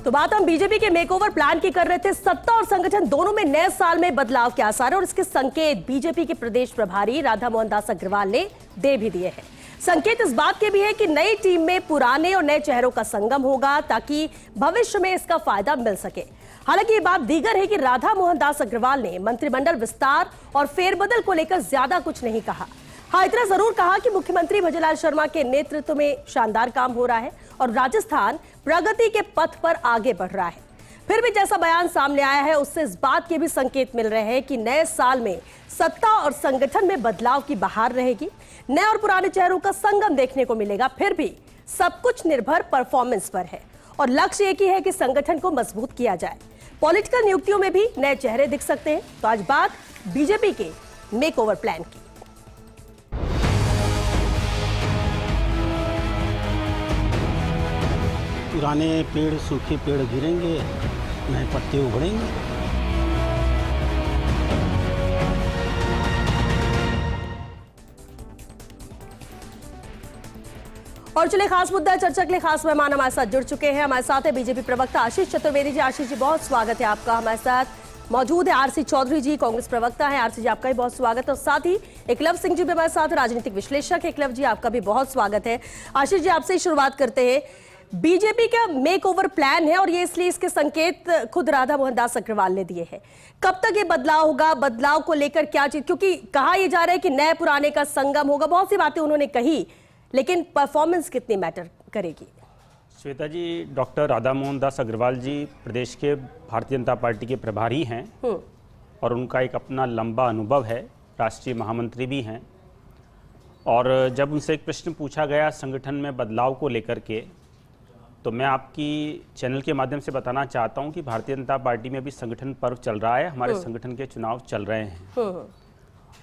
तो बात हम बीजेपी के मेकओवर प्लान की कर रहे थे। सत्ता और संगठन दोनों में नए साल में बदलाव के आसार है और इसके संकेत बीजेपी के प्रदेश प्रभारी राधा मोहन दास अग्रवाल ने दे भी दिए हैं। संकेत इस बात के भी है कि नई टीम में पुराने और नए चेहरों का संगम होगा ताकि भविष्य में इसका फायदा मिल सके। हालांकि ये बात दीगर है कि राधा मोहन दास अग्रवाल ने मंत्रिमंडल विस्तार और फेरबदल को लेकर ज्यादा कुछ नहीं कहा। हाँ, इतना जरूर कहा कि मुख्यमंत्री भजनलाल शर्मा के नेतृत्व में शानदार काम हो रहा है और राजस्थान प्रगति के पथ पर आगे बढ़ रहा है। फिर भी जैसा बयान सामने आया है उससे इस बात के भी संकेत मिल रहे हैं कि नए साल में सत्ता और संगठन में बदलाव की बहार रहेगी। नए और पुराने चेहरों का संगम देखने को मिलेगा। फिर भी सब कुछ निर्भर परफॉर्मेंस पर है और लक्ष्य एक ही है कि संगठन को मजबूत किया जाए। पॉलिटिकल नियुक्तियों में भी नए चेहरे दिख सकते हैं। तो आज बात बीजेपी के मेकओवर प्लान की। पुराने पेड़ सूखे पेड़ गिरेंगे, नए पत्ते उभरेंगे। और चलिए खास मुद्दा चर्चा के लिए खास मेहमान हमारे साथ जुड़ चुके हैं। हमारे साथ है बीजेपी प्रवक्ता आशीष चतुर्वेदी जी। आशीष जी, बहुत स्वागत है आपका। हमारे साथ मौजूद है आरसी चौधरी जी, कांग्रेस प्रवक्ता है। आरसी जी, आपका भी बहुत स्वागत है। और साथ ही एकलव सिंह जी भी हमारे साथ, राजनीतिक विश्लेषक। एकलव जी, आपका भी बहुत स्वागत है। आशीष जी, आपसे ही शुरुआत करते हैं। बीजेपी का मेक ओवर प्लान है और ये इसलिए इसके संकेत खुद राधा मोहन दास अग्रवाल ने दिए हैं। कब तक ये बदलाव होगा, बदलाव को लेकर क्या चीज, क्योंकि कहा यह जा रहा है कि नए पुराने का संगम होगा, बहुत सी बातें उन्होंने कही, लेकिन परफॉर्मेंस कितनी मैटर करेगी? श्वेता जी, डॉक्टर राधा मोहन दास अग्रवाल जी प्रदेश के भारतीय जनता पार्टी के प्रभारी हैं और उनका एक अपना लंबा अनुभव है, राष्ट्रीय महामंत्री भी हैं। और जब उनसे एक प्रश्न पूछा गया संगठन में बदलाव को लेकर के, तो मैं आपकी चैनल के माध्यम से बताना चाहता हूं कि भारतीय जनता पार्टी में अभी संगठन पर्व चल रहा है। हमारे संगठन के चुनाव चल रहे हैं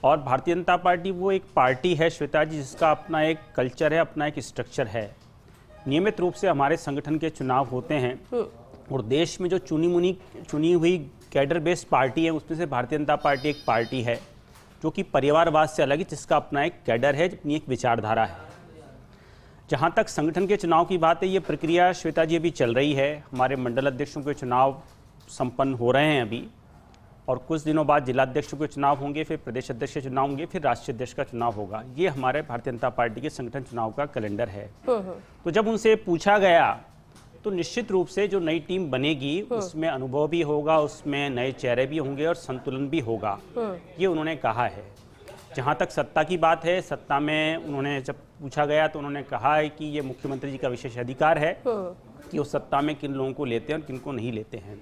और भारतीय जनता पार्टी वो एक पार्टी है श्वेता जी जिसका अपना एक कल्चर है, अपना एक स्ट्रक्चर है। नियमित रूप से हमारे संगठन के चुनाव होते हैं और देश में जो चुनी हुई कैडर बेस्ड पार्टी है उसमें से भारतीय जनता पार्टी एक पार्टी है जो कि परिवारवाद से अलग है, जिसका अपना एक कैडर है, अपनी एक विचारधारा है। जहाँ तक संगठन के चुनाव की बात है, ये प्रक्रिया श्वेता जी अभी चल रही है। हमारे मंडल अध्यक्षों के चुनाव संपन्न हो रहे हैं अभी और कुछ दिनों बाद जिलाध्यक्षों के चुनाव होंगे, फिर प्रदेश अध्यक्ष के चुनाव होंगे, फिर राष्ट्रीय अध्यक्ष का चुनाव होगा। ये हमारे भारतीय जनता पार्टी के संगठन चुनाव का कैलेंडर है। तो जब उनसे पूछा गया तो निश्चित रूप से जो नई टीम बनेगी उसमें अनुभव भी होगा, उसमें नए चेहरे भी होंगे और संतुलन भी होगा, ये उन्होंने कहा है। जहाँ तक सत्ता की बात है, सत्ता में उन्होंने जब पूछा गया तो उन्होंने कहा है कि ये मुख्यमंत्री जी का विशेष अधिकार है कि वो सत्ता में किन लोगों को लेते हैं और किन को नहीं लेते हैं।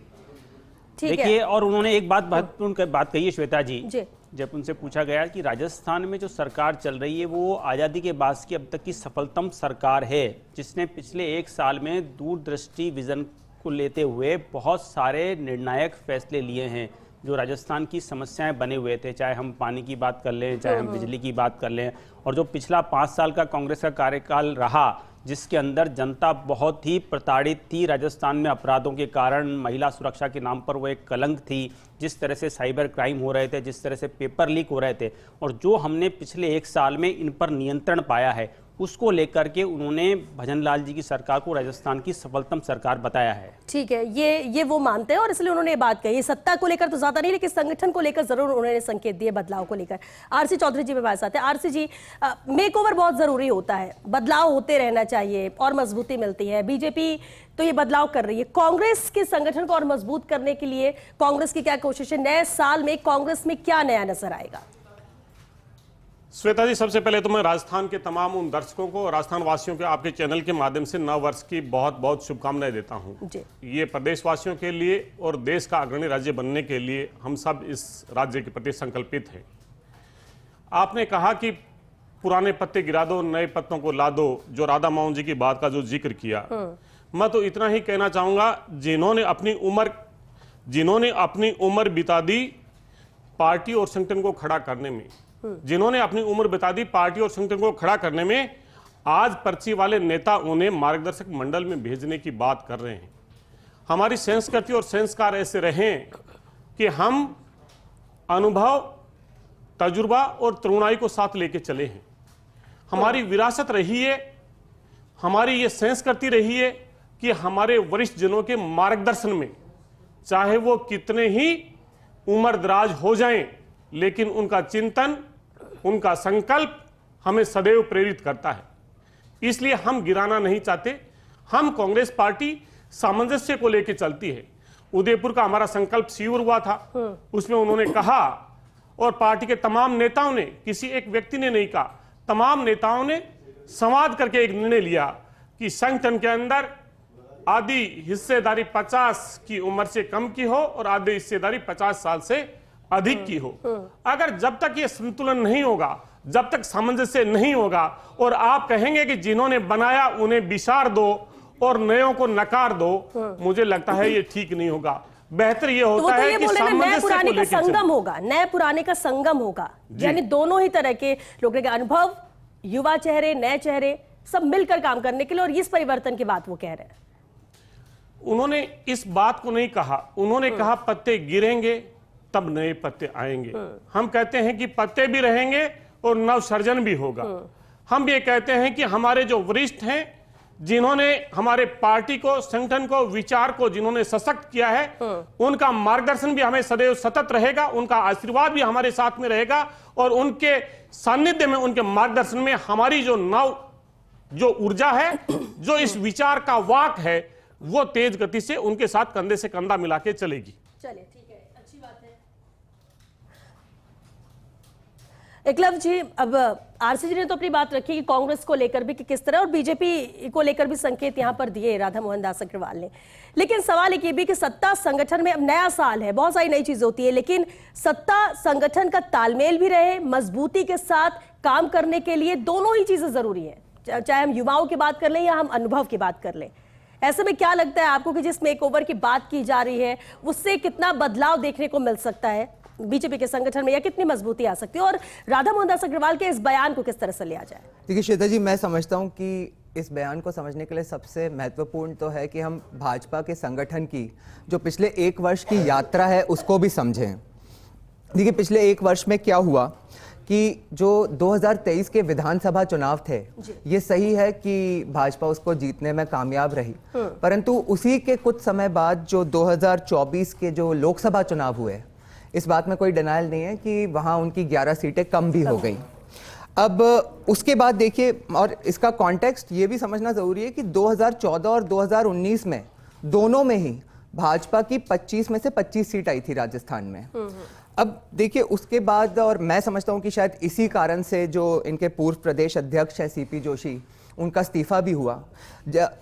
देखिए, और उन्होंने एक महत्वपूर्ण बात कही है श्वेता जी, जब उनसे पूछा गया कि राजस्थान में जो सरकार चल रही है वो आज़ादी के बाद की अब तक की सफलतम सरकार है, जिसने पिछले एक साल में दूरदृष्टि विजन को लेते हुए बहुत सारे निर्णायक फैसले लिए हैं जो राजस्थान की समस्याएं बने हुए थे, चाहे हम पानी की बात कर लें, चाहे हम बिजली की बात कर लें। और जो पिछला 5 साल का कांग्रेस का कार्यकाल रहा जिसके अंदर जनता बहुत ही प्रताड़ित थी, राजस्थान में अपराधों के कारण महिला सुरक्षा के नाम पर वो एक कलंक थी, जिस तरह से साइबर क्राइम हो रहे थे, जिस तरह से पेपर लीक हो रहे थे, और जो हमने पिछले 1 साल में इन पर नियंत्रण पाया है, उसको लेकर के उन्होंने भजनलाल जी की सरकार को राजस्थान की सफलतम सरकार बताया है। ठीक है, ये वो मानते हैं और इसलिए उन्होंने ये बात कही। सत्ता को लेकर तो ज्यादा नहीं, लेकिन संगठन को लेकर जरूर उन्होंने संकेत दिए बदलाव को लेकर। आरसी चौधरी जी मेरे साथ है। आरसी जी, मेकओवर बहुत जरूरी होता है, बदलाव होते रहना चाहिए और मजबूती मिलती है। बीजेपी तो ये बदलाव कर रही है, कांग्रेस के संगठन को और मजबूत करने के लिए कांग्रेस की क्या कोशिश है? नए साल में कांग्रेस में क्या नया नजर आएगा? श्वेता जी, सबसे पहले तो मैं राजस्थान के तमाम उन दर्शकों को और राजस्थान वासियों के आपके चैनल के माध्यम से नव वर्ष की बहुत बहुत शुभकामनाएं देता हूं। ये प्रदेश वासियों के लिए और देश का अग्रणी राज्य बनने के लिए हम सब इस राज्य के प्रति संकल्पित हैं। आपने कहा कि पुराने पत्ते गिरा दो, नए पत्तों को ला दो, जो राधा मोहन जी की बात का जो जिक्र किया, मैं तो इतना ही कहना चाहूंगा, जिन्होंने अपनी उम्र बिता दी पार्टी और संगठन को खड़ा करने में, जिन्होंने अपनी उम्र बिता दी पार्टी और संगठन को खड़ा करने में, आज पर्ची वाले नेता उन्हें मार्गदर्शक मंडल में भेजने की बात कर रहे हैं। हमारी संस्कृति और संस्कार ऐसे रहें कि हम अनुभव, तजुर्बा और तरुणाई को साथ लेके चले हैं। हमारी विरासत रही है, हमारी ये संस्कृति रही है कि हमारे वरिष्ठ जनों के मार्गदर्शन में, चाहे वो कितने ही उम्र दराज हो जाएं, लेकिन उनका चिंतन, उनका संकल्प हमें सदैव प्रेरित करता है। इसलिए हम गिराना नहीं चाहते। हम कांग्रेस पार्टी सामंजस्य को लेकर चलती है। उदयपुर का हमारा संकल्प शिविर हुआ था, उसमें उन्होंने कहा, और पार्टी के तमाम नेताओं ने, किसी एक व्यक्ति ने नहीं कहा, तमाम नेताओं ने संवाद करके एक निर्णय लिया कि संगठन के अंदर आधी हिस्सेदारी 50 की उम्र से कम की हो और आधी हिस्सेदारी 50 साल से अधिक की हो। अगर जब तक ये संतुलन नहीं होगा, जब तक सामंजस्य नहीं होगा, और आप कहेंगे कि जिन्होंने बनाया उन्हें विसार दो और नयों को नकार दो, मुझे लगता है ये ठीक नहीं होगा। बेहतर ये होता है कि नए पुराने का संगम होगा, नए पुराने का संगम होगा, यानी दोनों ही तरह के लोगों के अनुभव, युवा चेहरे, नए चेहरे, सब मिलकर काम करने के लिए, और इस परिवर्तन की बात वो कह रहे हैं। उन्होंने इस बात को नहीं कहा, उन्होंने कहा पत्ते गिरेंगे तब नए पत्ते आएंगे। हम कहते हैं कि पत्ते भी रहेंगे और नव सर्जन भी होगा। हम ये कहते हैं कि हमारे जो वरिष्ठ हैं, जिन्होंने हमारे पार्टी को, संगठन को, विचार को जिन्होंने सशक्त किया है, उनका मार्गदर्शन भी हमें सदैव सतत रहेगा, उनका आशीर्वाद भी हमारे साथ में रहेगा, और उनके सानिध्य में, उनके मार्गदर्शन में हमारी जो ऊर्जा है, जो इस विचार का वाक है, वो तेज गति से उनके साथ कंधे से कंधा मिला के चलेगी। चलिए, ठीक है, अच्छी बात है। एकलव जी, अब आरसीजी ने तो अपनी बात रखी कि कांग्रेस को लेकर भी कि किस तरह, और बीजेपी को लेकर भी संकेत यहां पर दिए राधा मोहन दास अग्रवाल ने। लेकिन सवाल एक ये भी कि सत्ता संगठन में, अब नया साल है, बहुत सारी नई चीजें होती है, लेकिन सत्ता संगठन का तालमेल भी रहे, मजबूती के साथ काम करने के लिए दोनों ही चीजें जरूरी है। चाहे हम युवाओं की बात कर लें या हम अनुभव की बात कर लें। ऐसे में क्या लगता है आपको कि जिस मेकओवर की बात की जा रही है, उससे कितना बदलाव देखने को मिल सकता है बीजेपी के संगठन में, या कितनी मजबूती आ सकती है, और राधा मोहन दास अग्रवाल के इस बयान को किस तरह से लिया जाए? देखिए श्वेता जी, मैं समझता हूं कि इस बयान को समझने के लिए सबसे महत्वपूर्ण तो है कि हम भाजपा के संगठन की जो पिछले 1 वर्ष की यात्रा है उसको भी समझें। देखिए, पिछले 1 वर्ष में क्या हुआ कि जो 2023 के विधानसभा चुनाव थे, ये सही है कि भाजपा उसको जीतने में कामयाब रही, परंतु उसी के कुछ समय बाद जो 2024 के जो लोकसभा चुनाव हुए, इस बात में कोई डिनायल नहीं है कि वहाँ उनकी 11 सीटें कम भी हो गई। अब उसके बाद देखिए, और इसका कॉन्टेक्स्ट ये भी समझना ज़रूरी है कि 2014 और 2019 में दोनों में ही भाजपा की 25 में से 25 सीट आई थी राजस्थान में। अब देखिए, उसके बाद, और मैं समझता हूं कि शायद इसी कारण से जो इनके पूर्व प्रदेश अध्यक्ष हैं सीपी जोशी, उनका इस्तीफा भी हुआ,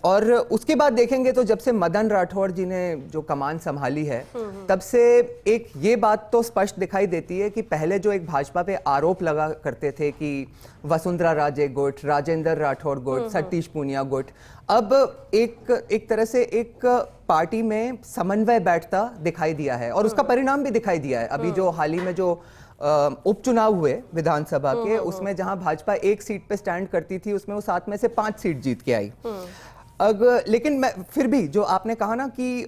और उसके बाद देखेंगे तो जब से मदन राठौड़ जी ने जो कमान संभाली है, तब से एक ये बात तो स्पष्ट दिखाई देती है कि पहले जो एक भाजपा पे आरोप लगा करते थे कि वसुंधरा राजे गुट, राजेंद्र राठौड़ गुट, सतीश पूनिया गुट, अब एक तरह से एक पार्टी में समन्वय बैठता दिखाई दिया है, और उसका परिणाम भी दिखाई दिया है। अभी जो हाल ही में जो उपचुनाव हुए विधानसभा के, उसमें जहां भाजपा 1 सीट पे स्टैंड करती थी, उसमें वो 7 में से 5 सीट जीत के आई। अब लेकिन मैं फिर भी, जो आपने कहा ना कि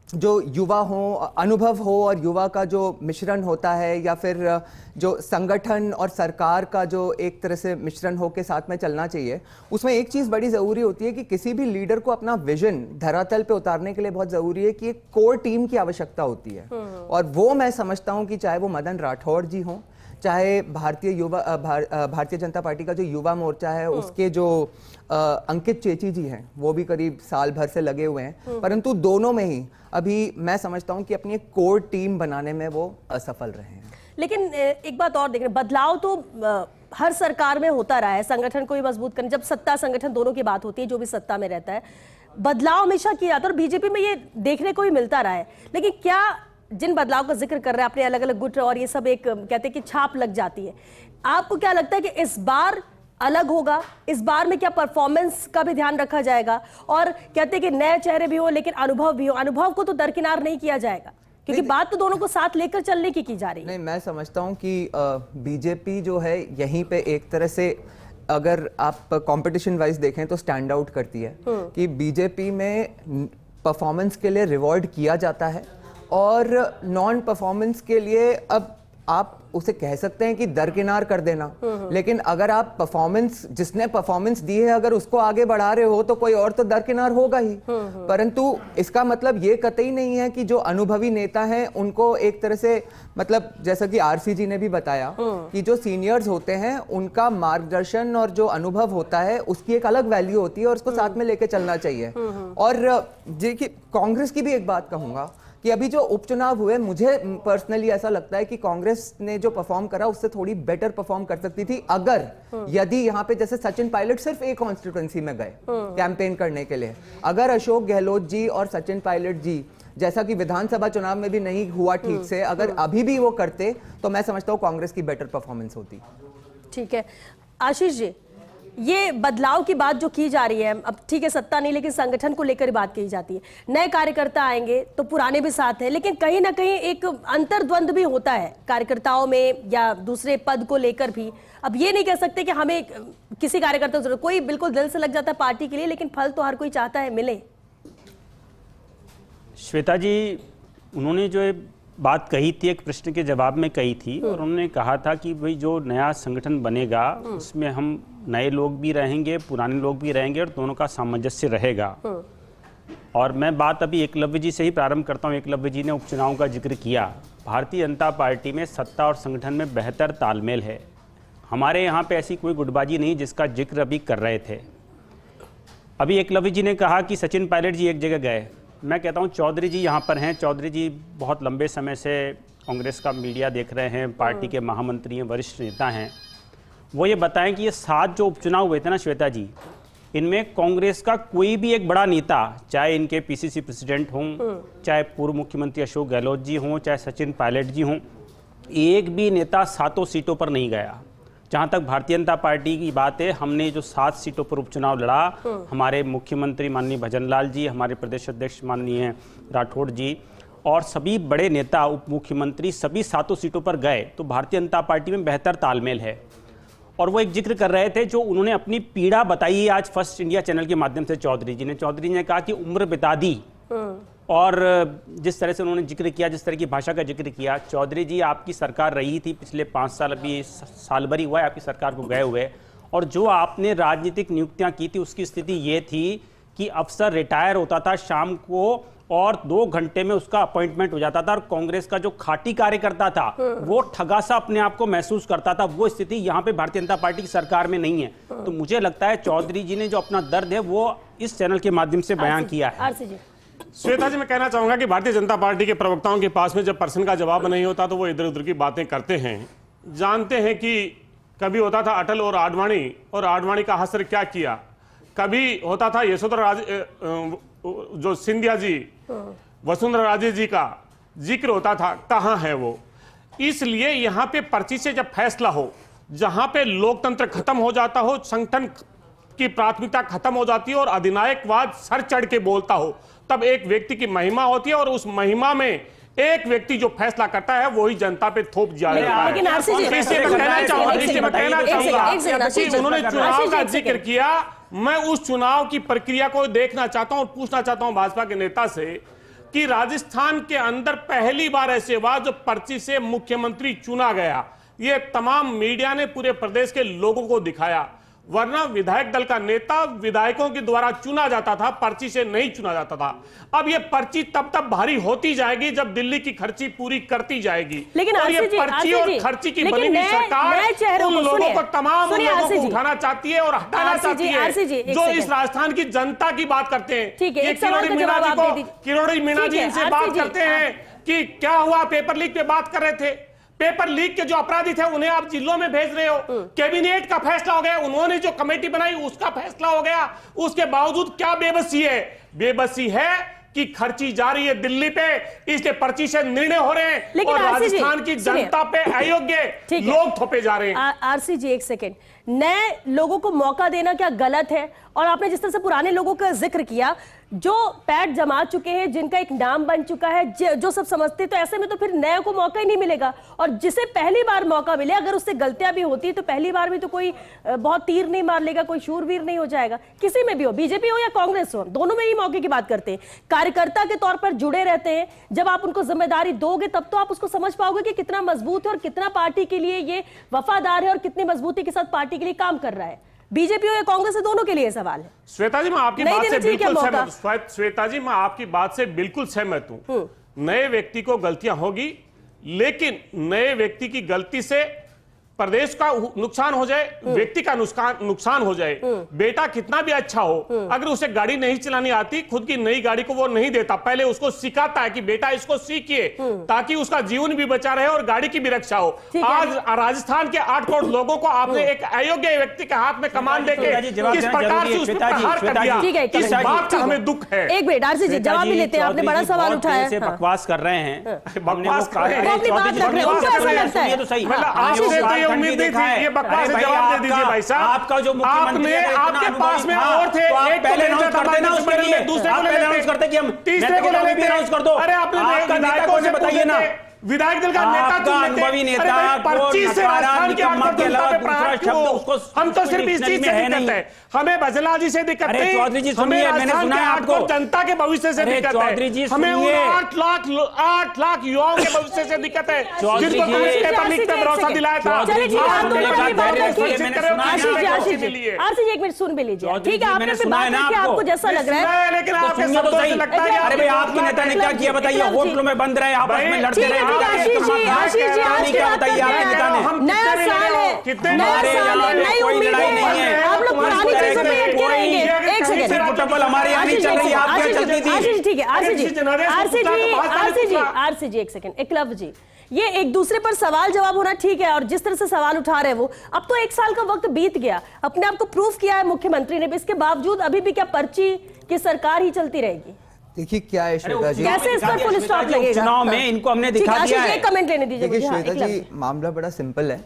जो युवा हो, अनुभव हो, और युवा का जो मिश्रण होता है, या फिर जो संगठन और सरकार का जो एक तरह से मिश्रण हो के साथ में चलना चाहिए, उसमें एक चीज़ बड़ी ज़रूरी होती है कि किसी भी लीडर को अपना विजन धरातल पे उतारने के लिए बहुत ज़रूरी है कि एक कोर टीम की आवश्यकता होती है। और वो मैं समझता हूँ कि चाहे वो मदन राठौड़ जी हों, चाहे भारतीय जनता पार्टी का जो युवा मोर्चा है, उसके जो अंकित चेची जी हैं, वो भी करीब साल भर से लगे हुए हैं, परंतु दोनों में ही अभी मैं समझता हूं कि अपनी एक कोर टीम बनाने में वो असफल रहे हैं। लेकिन एक बात और देखना, बदलाव तो हर सरकार में होता रहा है, संगठन को भी मजबूत करने, जब सत्ता संगठन दोनों की बात होती है, जो भी सत्ता में रहता है, बदलाव हमेशा किया जाता है, और बीजेपी में ये देखने को भी मिलता रहा है। लेकिन क्या जिन बदलाव का जिक्र कर रहे हैं अपने, अलग अलग गुट और ये सब, एक कहते हैं कि छाप लग जाती है, आपको क्या लगता है कि इस बार अलग होगा? इस बार में क्या परफॉर्मेंस का भी ध्यान रखा जाएगा? और कहते हैं कि नए चेहरे भी हो लेकिन अनुभव भी हो, अनुभव को तो दरकिनार नहीं किया जाएगा, क्योंकि बात तो दोनों को साथ लेकर चलने की जा रही है। नहीं, मैं समझता हूं कि बीजेपी जो है यहीं पे एक तरह से, अगर आप कंपटीशन वाइज देखें तो स्टैंड आउट करती है कि बीजेपी में परफॉर्मेंस के लिए रिवॉर्ड किया जाता है, और नॉन परफॉर्मेंस के लिए अब आप उसे कह सकते हैं कि दरकिनार कर देना, लेकिन अगर आप परफॉर्मेंस, जिसने परफॉर्मेंस दी है अगर उसको आगे बढ़ा रहे हो तो कोई और तो दरकिनार होगा ही। परंतु इसका मतलब ये कतई नहीं है कि जो अनुभवी नेता हैं उनको एक तरह से, मतलब जैसा कि आरसी जी ने भी बताया कि जो सीनियर्स होते हैं उनका मार्गदर्शन और जो अनुभव होता है उसकी एक अलग वैल्यू होती है और उसको साथ में लेके चलना चाहिए। और देखिए, कांग्रेस की भी एक बात कहूंगा कि अभी जो उपचुनाव हुए, मुझे पर्सनली ऐसा लगता है कि कांग्रेस ने जो परफॉर्म करा उससे थोड़ी बेटर परफॉर्म कर सकती थी अगर यदि यहाँ पे जैसे सचिन पायलट सिर्फ एक कॉन्स्टिट्यूएंसी में गए कैंपेन करने के लिए, अगर अशोक गहलोत जी और सचिन पायलट जी जैसा कि विधानसभा चुनाव में भी नहीं हुआ ठीक से, अगर अभी भी वो करते तो मैं समझता हूँ कांग्रेस की बेटर परफॉर्मेंस होती। ठीक है आशीष जी, ये बदलाव की बात जो की जा रही है, अब ठीक है सत्ता नहीं लेकिन संगठन को लेकर बात की जाती है, नए कार्यकर्ता आएंगे तो पुराने भी साथ हैं, लेकिन कहीं ना कहीं एक अंतर्द्वंद भी होता है कार्यकर्ताओं में या दूसरे पद को लेकर भी। अब ये नहीं कह सकते कि हमें किसी कार्यकर्ता जरूरत, कोई बिल्कुल दिल से लग जाता है पार्टी के लिए, लेकिन फल तो हर कोई चाहता है मिले। श्वेता जी, उन्होंने जो बात कही थी एक प्रश्न के जवाब में कही थी, और उन्होंने कहा था कि भाई जो नया संगठन बनेगा उसमें हम नए लोग भी रहेंगे, पुराने लोग भी रहेंगे और दोनों का सामंजस्य रहेगा। और मैं बात अभी एकलव्य जी से ही प्रारंभ करता हूँ। एकलव्य जी ने उपचुनाव का जिक्र किया। भारतीय जनता पार्टी में सत्ता और संगठन में बेहतर तालमेल है। हमारे यहाँ पे ऐसी कोई गुटबाजी नहीं जिसका जिक्र अभी कर रहे थे। अभी एकलव्य जी ने कहा कि सचिन पायलट जी एक जगह गए। मैं कहता हूं चौधरी जी यहाँ पर हैं। चौधरी जी बहुत लंबे समय से कांग्रेस का मीडिया देख रहे हैं, पार्टी के महामंत्री हैं, वरिष्ठ नेता हैं। वो ये बताएं कि ये 7 जो उपचुनाव हुए थे ना श्वेता जी, इनमें कांग्रेस का कोई भी एक बड़ा नेता, चाहे इनके पीसीसी प्रेसिडेंट हों, चाहे पूर्व मुख्यमंत्री अशोक गहलोत जी हों, चाहे सचिन पायलट जी हों, एक भी नेता 7 सीटों पर नहीं गया। जहाँ तक भारतीय जनता पार्टी की बात है, हमने जो 7 सीटों पर उपचुनाव लड़ा, हमारे मुख्यमंत्री माननीय भजनलाल जी, हमारे प्रदेश अध्यक्ष माननीय राठौड़ जी और सभी बड़े नेता, उप मुख्यमंत्री, सभी 7 सीटों पर गए। तो भारतीय जनता पार्टी में बेहतर तालमेल है। और वो एक जिक्र कर रहे थे जो उन्होंने अपनी पीड़ा बताई है आज फर्स्ट इंडिया चैनल के माध्यम से। चौधरी जी ने कहा कि उम्र बिता दी, और जिस तरह से उन्होंने जिक्र किया, जिस तरह की भाषा का जिक्र किया, चौधरी जी आपकी सरकार रही थी पिछले 5 साल, अभी साल भर ही हुआ है आपकी सरकार को गए हुए, और जो आपने राजनीतिक नियुक्तियां की थी उसकी स्थिति ये थी कि अफसर रिटायर होता था शाम को और 2 घंटे में उसका अपॉइंटमेंट हो जाता था, और कांग्रेस का जो खाटी कार्यकर्ता था वो ठगा सा अपने आप को महसूस करता था। वो स्थिति यहाँ पे भारतीय जनता पार्टी की सरकार में नहीं है। तो मुझे लगता है चौधरी जी ने जो अपना दर्द है वो इस चैनल के माध्यम से बयान किया है। श्वेता जी, मैं कहना चाहूंगा कि भारतीय जनता पार्टी के प्रवक्ताओं के पास में जब प्रश्न का जवाब नहीं होता तो वो इधर उधर की बातें करते हैं। जानते हैं कि कभी होता था अटल और आडवाणी, और आडवाणी का हश्र क्या किया। कभी होता था यशोधरा राजे, जो सिंधिया जी, वसुंधरा राजे जी का जिक्र होता था, कहां है वो। इसलिए यहां पे पर्ची से जब फैसला हो, जहां पे लोकतंत्र खत्म हो जाता हो, संगठन की प्राथमिकता खत्म हो जाती है और अधिनायकवाद सर चढ़ के बोलता हो, तब एक व्यक्ति की महिमा होती है, और उस महिमा में एक व्यक्ति जो फैसला करता है वही जनता पे थोप दिया जाता है। लेकिन आरसी जी, उन्होंने चुनाव का जिक्र किया। मैं उस चुनाव की प्रक्रिया को देखना चाहता हूं और पूछना चाहता हूं भाजपा के नेता से कि राजस्थान के अंदर पहली बार ऐसे हुआ जो पर्ची से मुख्यमंत्री चुना गया। ये तमाम मीडिया ने पूरे प्रदेश के लोगों को दिखाया, वरना विधायक दल का नेता विधायकों के द्वारा चुना जाता था, पर्ची से नहीं चुना जाता था। अब ये पर्ची तब तक भारी होती जाएगी जब दिल्ली की खर्ची पूरी करती जाएगी। लेकिन और ये पर्ची और खर्ची की बनी हुई सरकार उन लोगों को, तमाम लोगों को उठाना चाहती है और हटाना चाहती है जो इस राजस्थान की जनता की बात करते हैं। किरोड़ी मीणा जी इनसे बात करते हैं कि क्या हुआ, पेपर लीक पे बात कर रहे थे। पेपर लीक के जो अपराधी थे उन्हें आप जिलों में भेज रहे हो। कैबिनेट का फैसला हो गया, उन्होंने जो कमेटी बनाई उसका फैसला हो गया, उसके बावजूद क्या बेबसी है? बेबसी है कि खर्ची जा रही है दिल्ली पे, इसलिए पर्ची से निर्णय हो रहे हैं और राजस्थान की जनता पे अयोग्य लोग थोपे जा रहे हैं। आरसी जी एक सेकेंड, नए लोगों को मौका देना क्या गलत है? और आपने जिस तरह से पुराने लोगों का जिक्र किया, जो पैठ जमा चुके हैं, जिनका एक नाम बन चुका है, जो सब समझते, तो ऐसे में तो फिर नए को मौका ही नहीं मिलेगा। और जिसे पहली बार मौका मिले, अगर उससे गलतियां भी होती है तो पहली बार भी तो कोई बहुत तीर नहीं मार लेगा, कोई शूरवीर नहीं हो जाएगा। किसी में भी हो, बीजेपी हो या कांग्रेस हो, दोनों में ही मौके की बात करते हैं। कार्यकर्ता के तौर पर जुड़े रहते हैं, जब आप उनको जिम्मेदारी दोगे तब तो आप उसको समझ पाओगे कि कितना मजबूत है और कितना पार्टी के लिए ये वफादार है और कितनी मजबूती के साथ पार्टी के लिए काम कर रहा है। बीजेपी हो या कांग्रेस है, दोनों के लिए सवाल है। श्वेता जी, मैं आपकी बात से बिल्कुल सहमत। श्वेता जी, मैं आपकी बात से बिल्कुल सहमत हूं। नए व्यक्ति को गलतियां होगी, लेकिन नए व्यक्ति की गलती से प्रदेश का नुकसान हो जाए, व्यक्ति का नुकसान हो जाए। बेटा कितना भी अच्छा हो, अगर उसे गाड़ी नहीं चलानी आती, खुद की नई गाड़ी को वो नहीं देता, पहले उसको सिखाता है कि बेटा इसको सीखिए, ताकि उसका जीवन भी बचा रहे और गाड़ी की भी रक्षा हो। आज राजस्थान के 8 करोड़ लोगों को आपने एक अयोग्य व्यक्ति के हाथ में कमान देके किस प्रकार से उस पर प्रहार कर दिया, इस बात का हमें दुख है। एक मिनट आरसी जी, जवाब भी लेते हैं। आपने बड़ा सवाल उठाया है। बकवास कर रहे हैं, बकवास कर रहे हैं, उम्मीद नहीं थी ये बकवास से जवाब दे दीजिए भाई साहब। आपका जो मुख्यमंत्री है, आपके पास में और थे, एक पहले अनाउंस करते ना उसके लिए, दूसरे को अनाउंस करते कि हम तीसरे को ले लेते, अनाउंस कर दो। अरे आपने विधायकों से बताइए ना, विधायक दल का नेता अनुभवी नेता पर्ची से राजस्थान के हम तो सिर्फ इस चीज से दिक्कत है, हमें भजला जी से दिक्कत है, चौधरी जी सुनिए, मैंने सुना है आपको, जनता के भविष्य से दिक्कत है, हमें 8 लाख युवाओं के भविष्य से दिक्कत है, जिनको कांग्रेस पेपर लीक पे भरोसा दिलाया था। आरसी जी एक मिनट सुन भी लीजिए, ठीक है? आपने फिर बात करके आपको जैसा लग रहा है, लेकिन आपके शब्दों से लगता है, अरे भाई आपके नेता ने क्या किया बताइए? होटलों में बंद रहे, आपस में लड़ते रहे। आशीष जी, आज की बात बताइए, आपके नेता ने नया साल है, नई उम्मीदें हैं, आप लोग पुरानी चीजों पे अटके रहेंगे। एक सेकंड, फुटबॉल हमारे यहाँ नहीं चल रही, आपके यहाँ चलती थी। आशीष ठीक है, आरसी जी एक सेकंड, एकलव्य जी, ये एक दूसरे पर सवाल जवाब होना ठीक है, और जिस तरह से सवाल उठा रहे हैं वो, अब तो 1 साल का वक्त बीत गया, अपने आप को प्रूफ किया है मुख्यमंत्री ने, इसके बावजूद अभी भी क्या पर्ची की सरकार ही चलती रहेगी? देखिए क्या है श्वेता जी, कैसे इस पर फुल स्टॉप लगेगा? चुनाव में इनको हमने दिखा दिया है। एक कमेंट लेने दीजिए। देखिए श्वेता जी, मामला बड़ा सिंपल है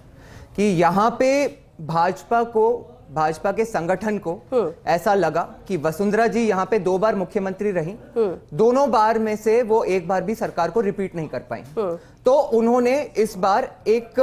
कि यहाँ पे भाजपा के संगठन को ऐसा लगा कि वसुंधरा जी यहाँ पे 2 बार मुख्यमंत्री रही, दोनों बार में से वो एक बार भी सरकार को रिपीट नहीं कर पाई, तो उन्होंने इस बार एक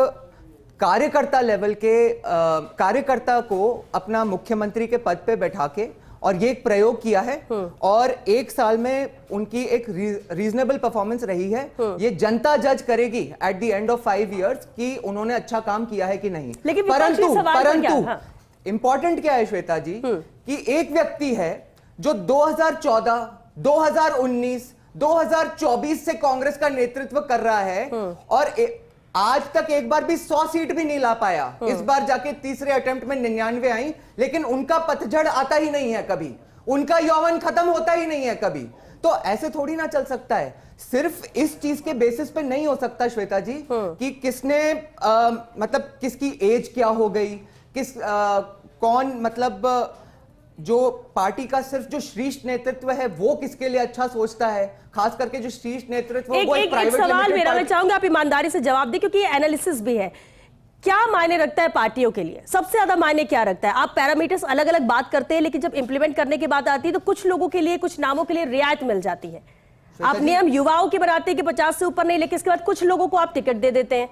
कार्यकर्ता लेवल के कार्यकर्ता को अपना मुख्यमंत्री के पद पे बैठा के और ये एक प्रयोग किया है, और 1 साल में उनकी एक रीजनेबल परफॉर्मेंस रही है। ये जनता जज करेगी at the end of 5 years कि उन्होंने अच्छा काम किया है कि नहीं। लेकिन परंतु इंपॉर्टेंट क्या है श्वेता जी, कि एक व्यक्ति है जो 2014, 2019, 2024 से कांग्रेस का नेतृत्व कर रहा है, और आज तक एक बार भी 100 सीट भी नहीं ला पाया। इस बार जाके तीसरे अटेम्प्ट में 99 आई, लेकिन उनका पतझड़ आता ही नहीं है कभी, उनका यौवन खत्म होता ही नहीं है कभी। तो ऐसे थोड़ी ना चल सकता है, सिर्फ इस चीज के बेसिस पे नहीं हो सकता श्वेता जी कि किसने मतलब किसकी एज क्या हो गई, कौन मतलब जो पार्टी का सिर्फ जो शीर्ष नेतृत्व है वो किसके लिए अच्छा सोचता है, खास करके जो शीर्ष नेतृत्व एक सवाल मेरा, मैं चाहूंगा आप ईमानदारी से जवाब दें, क्योंकि ये एनालिसिस भी है। क्या मायने रखता है पार्टियों के लिए? सबसे ज्यादा मायने क्या रखता है? आप पैरामीटर्स अलग अलग बात करते हैं, लेकिन जब इंप्लीमेंट करने की बात आती है तो कुछ लोगों के लिए, कुछ नामों के लिए रियायत मिल जाती है। आप नियम युवाओं के बनाते हैं कि 50 से ऊपर नहीं, लेकिन इसके बाद कुछ लोगों को आप टिकट दे देते हैं।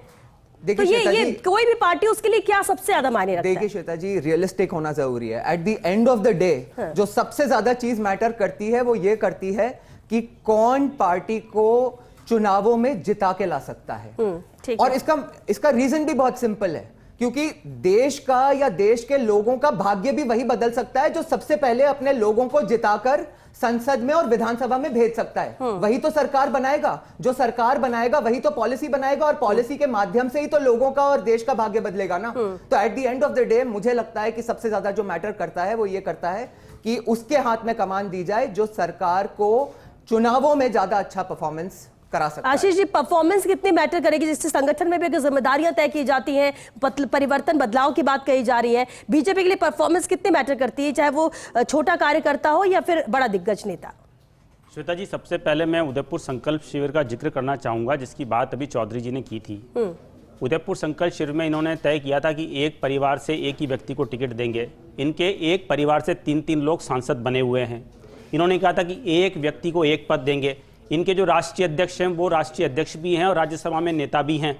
तो ये कोई भी पार्टी उसके लिए क्या सबसे ज्यादा मायने रखता है? देखिए श्वेता जी, रियलिस्टिक होना जरूरी है। At the end of the day जो सबसे ज्यादा चीज मैटर करती है वो ये करती है कि कौन पार्टी को चुनावों में जिता के ला सकता है। और इसका रीजन भी बहुत सिंपल है, क्योंकि देश का या देश के लोगों का भाग्य भी वही बदल सकता है जो सबसे पहले अपने लोगों को जिताकर संसद में और विधानसभा में भेज सकता है। वही तो सरकार बनाएगा, जो सरकार बनाएगा वही तो पॉलिसी बनाएगा, और पॉलिसी के माध्यम से ही तो लोगों का और देश का भाग्य बदलेगा ना। तो at the end of the day मुझे लगता है कि सबसे ज्यादा जो मैटर करता है वो ये करता है कि उसके हाथ में कमान दी जाए जो सरकार को चुनावों में ज्यादा अच्छा परफॉर्मेंस करा सकता है। आशीष जी, परफॉर्मेंस कितनी मैटर करेगी? जिससे संगठन में भी अगर जिम्मेदारियां तय की जाती हैं, परिवर्तन बदलाव की बात कही जा रही है, बीजेपी के लिए परफॉर्मेंस कितनी मैटर करती है, चाहे वो छोटा कार्यकर्ता हो या फिर बड़ा दिग्गज नेता? श्वेता जी, सबसे पहले मैं उदयपुर संकल्प शिविर का जिक्र करना चाहूंगा, जिसकी बात अभी चौधरी जी ने की थी। उदयपुर संकल्प शिविर में इन्होंने तय किया था कि एक परिवार से एक ही व्यक्ति को टिकट देंगे। इनके एक परिवार से 3-3 लोग सांसद बने हुए हैं। इन्होंने कहा था कि एक व्यक्ति को एक पद देंगे। इनके जो राष्ट्रीय अध्यक्ष हैं वो राष्ट्रीय अध्यक्ष भी हैं और राज्यसभा में नेता भी हैं।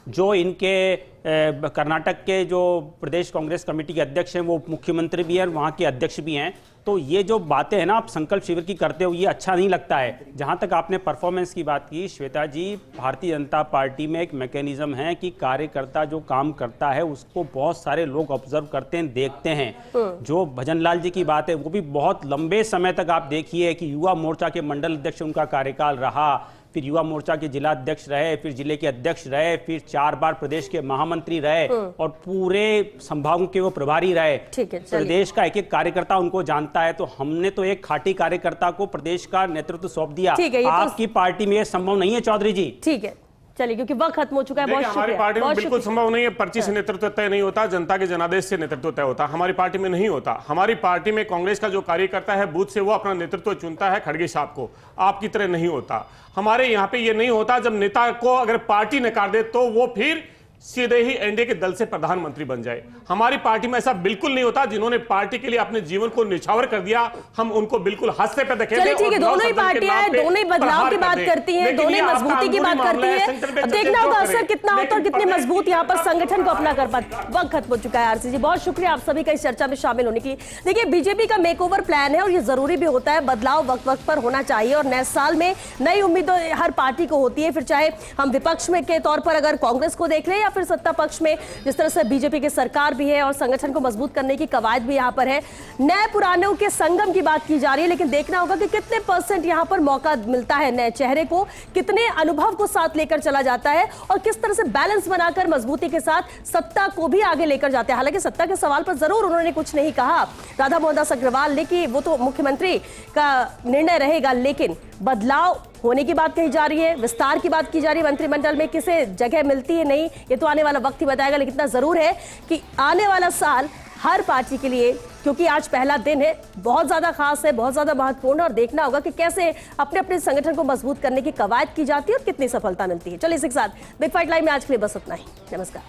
जो इनके कर्नाटक के जो प्रदेश कांग्रेस कमेटी के अध्यक्ष हैं वो मुख्यमंत्री भी हैं और वहाँ के अध्यक्ष भी हैं। तो ये जो बातें हैं ना आप संकल्प शिविर की करते हो, ये अच्छा नहीं लगता है। जहाँ तक आपने परफॉर्मेंस की बात की श्वेता जी, भारतीय जनता पार्टी में एक मैकेनिज्म है कि कार्यकर्ता जो काम करता है उसको बहुत सारे लोग ऑब्जर्व करते हैं, देखते हैं। जो भजन लाल जी की बात है वो भी बहुत लंबे समय तक आप देखिए कि युवा मोर्चा के मंडल अध्यक्ष उनका कार्यकाल रहा, फिर युवा मोर्चा के जिला अध्यक्ष रहे, फिर जिले के अध्यक्ष रहे, फिर 4 बार प्रदेश के महामंत्री रहे और पूरे संभागों के वो प्रभारी रहे। प्रदेश का एक एक कार्यकर्ता उनको जानता है। तो हमने तो एक खाटी कार्यकर्ता को प्रदेश का नेतृत्व सौंप दिया। आपकी पार्टी में ये संभव नहीं है चौधरी जी। ठीक है, चलिए, क्योंकि वक्त खत्म हो चुका है। बहुत शुक्रिया। हमारी पार्टी में बिल्कुल संभव नहीं है। पर्ची से नेतृत्व तय नहीं होता, जनता के जनादेश से नेतृत्व तय होता। हमारी पार्टी में नहीं होता। हमारी पार्टी में कांग्रेस का जो कार्यकर्ता है बूथ से वो अपना नेतृत्व चुनता है, खड़गे साहब को। आपकी तरह नहीं होता। हमारे यहाँ पे ये नहीं होता। जब नेता को अगर पार्टी नकार दे तो वो फिर सीधे ही एनडीए के दल से प्रधानमंत्री बन जाए। हमारी पार्टी में ऐसा बिल्कुल नहीं होता। जिन्होंने पार्टी के लिए अपने जीवन को निछावर कर दिया, हम उनको बिल्कुल हंसते पे देखेंगे। चलिए ठीक है, दोनों ही पार्टियां हैं, दोनों ही बदलाव की बात करती हैं, दोनों ही मजबूती की बात करती हैं। अब देखना होगा असर कितना होता है और कितने मजबूत यहाँ पर संगठन को अपना कर पाते। वक्त खत्म हो चुका है। आरसी जी, बहुत शुक्रिया आप सभी का इस चर्चा में शामिल होने की। देखिए, बीजेपी का मेकओवर प्लान है और ये जरूरी भी होता है। बदलाव वक्त वक्त पर होना चाहिए और नए साल में नई उम्मीदें हर पार्टी को होती है। फिर चाहे हम विपक्ष में के तौर पर अगर कांग्रेस को देख लें या फिर सत्ता पक्ष में जिस तरह से बीजेपी की सरकार भी है और संगठन को मजबूत करने की कवायद भी यहां पर है। नए पुरानों के संगम की बात की जा रही है, लेकिन देखना होगा कि कितने % यहां पर मौका मिलता है नए चेहरे को, कितने अनुभव को साथ लेकर चला जाता है और किस तरह से बैलेंस बनाकर मजबूती के साथ सत्ता को भी आगे लेकर जाते हैं। हालांकि सत्ता के सवाल पर जरूर उन्होंने कुछ नहीं कहा राधा मोहन दास अग्रवाल ने कि वो तो मुख्यमंत्री का निर्णय रहेगा, लेकिन बदलाव होने की बात कही जा रही है, विस्तार की बात की जा रही है। मंत्रिमंडल में किसे जगह मिलती है नहीं, ये तो आने वाला वक्त ही बताएगा। लेकिन इतना जरूर है कि आने वाला साल हर पार्टी के लिए, क्योंकि आज पहला दिन है, बहुत ज्यादा खास है, बहुत ज्यादा महत्वपूर्ण है और देखना होगा कि कैसे अपने अपने संगठन को मजबूत करने की कवायद की जाती है और कितनी सफलता मिलती है। चलिए इसी के साथ बिग फाइट लाइव में आज के लिए बस इतना ही। नमस्कार।